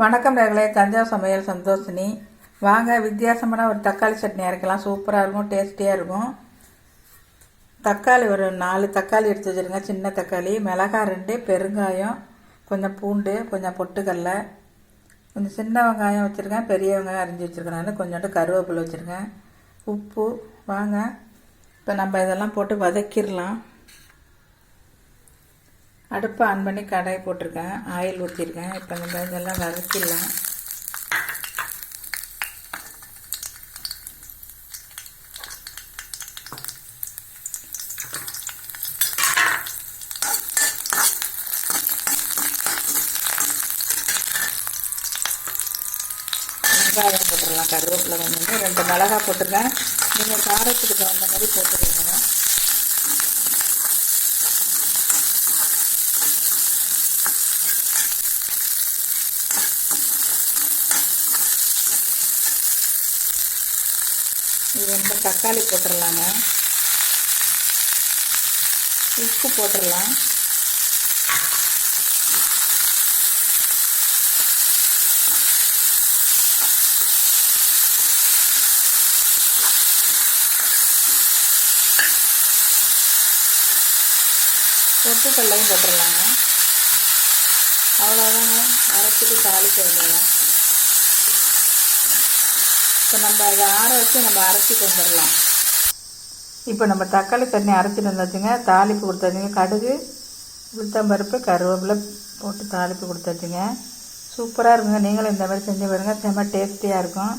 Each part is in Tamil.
வணக்கம் நேர்களே, தஞ்சாவூர் சமையல் சந்தோஷினி. வாங்க, வித்தியாசமான ஒரு தக்காளி சட்னி அரைக்கலாம். சூப்பராக இருக்கும், டேஸ்டியாக இருக்கும். தக்காளி ஒரு 4 தக்காளி எடுத்து வச்சுருங்க, சின்ன தக்காளி. மிளகாய் 2, பெருங்காயம், கொஞ்சம் பூண்டு, கொஞ்சம் பொட்டுக்கடலை, கொஞ்சம் சின்ன வெங்காயம் வச்சுருக்கேன், பெரிய வெங்காயம் அரிஞ்சு வச்சுருக்கேன். நான் கொஞ்சோண்டு கருவேப்பிலை வச்சுருக்கேன், உப்பு. வாங்க, இப்போ நம்ம இதெல்லாம் போட்டு வதக்கிடலாம். அடுப்பை ஆன் பண்ணி கடாய் போட்டிருக்கேன், ஆயில் ஊற்றிருக்கேன். இப்போ நம்ம இதெல்லாம் வதக்கிடலாம். வெங்காயம் போட்டுடலாம், கருவேப்பிலை கொஞ்சம், 2 மிளகாய் போட்டிருக்கேன். நீங்கள் காரத்துக்கு தகுந்த மாதிரி போட்டுக்கோங்க. இது வந்து தக்காளி போட்டுடலாங்க, உப்பு போட்டுடலாம். பொட்டுக்கடலையும் போட்டுடலாங்க. அவ்வளோதாங்க, அரைச்சிட்டு தாளிக்க வேண்டியதான். இப்போ நம்ம அதை ஆற வச்சு நம்ம அரைச்சிட்டு வந்துடலாம். இப்போ நம்ம தக்காளி சட்னி அரைச்சிட்டு வந்தாச்சுங்க. தாளிப்பு கொடுத்தாச்சுங்க. கடுகு, உளுத்தம்பருப்பு, கருவேப்பிலை போட்டு தாளிப்பு கொடுத்தாச்சுங்க. சூப்பராக இருக்குங்க. நீங்களும் இந்த மாதிரி செஞ்சு பாருங்கள், செம்ம டேஸ்டியாக இருக்கும்.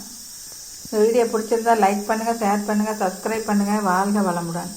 இந்த வீடியோ பிடிச்சிருந்தா லைக் பண்ணுங்கள், ஷேர் பண்ணுங்கள், சப்ஸ்கிரைப் பண்ணுங்கள். வாழ்க வளமுடன்.